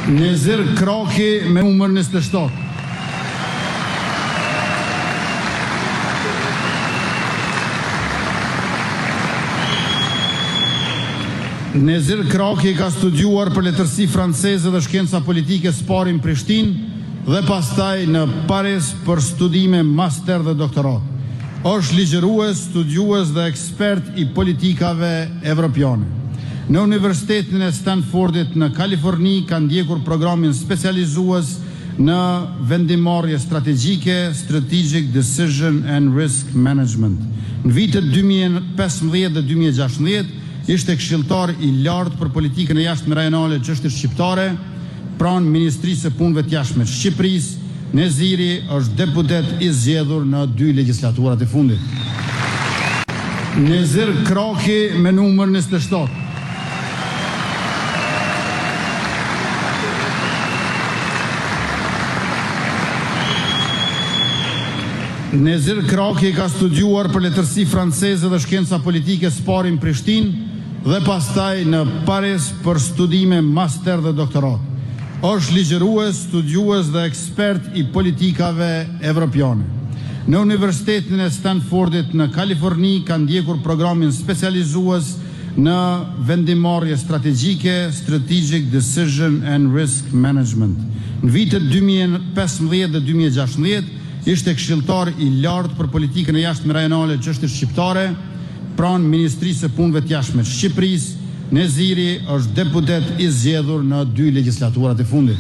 Nezir Kraki me numër 27. Nezir Kraki ka studiuar për letërsi franceze dhe shkenca politike Spari në Prishtinë dhe pastaj në Paris për studime master dhe doktorat. Është ligjërues, studiues dhe ekspert i politikave evropiane. Në Universitetin e Stanfordit në Kaliforni ka ndjekur programin specializues në vendimarrje strategjike, Strategic Decision and Risk Management. Në vitet 2015 dhe 2016 ishte këshilltar i lartë për politikën e jashtme rajonale çështje shqiptare, pranë Ministrisë së Punëve të Jashtme të Shqipërisë. Neziri është deputet i zgjedhur në 2 legislaturat e fundit. Nezir Kraki me numër 27. Nezir Kraki ka studiuar për letërsi franceze dhe shkenca politike Spari në Prishtinë dhe pastaj në Paris për studime master dhe doktorat. Është ligjërues, studiues dhe ekspert i politikave evropiane. Në Universitetin e Stanfordit në Kaliforni ka ndjekur programin specializues në vendimarrje strategjike, Strategic Decision and Risk Management. Në vitet 2015 dhe 2016 ishte këshilltar i lartë për politikën e jashtme rajonale çështje shqiptare, pranë Ministrisë së Punëve të Jashtme të Shqipërisë. Neziri është deputet i zgjedhur në 2 legislaturat e fundit.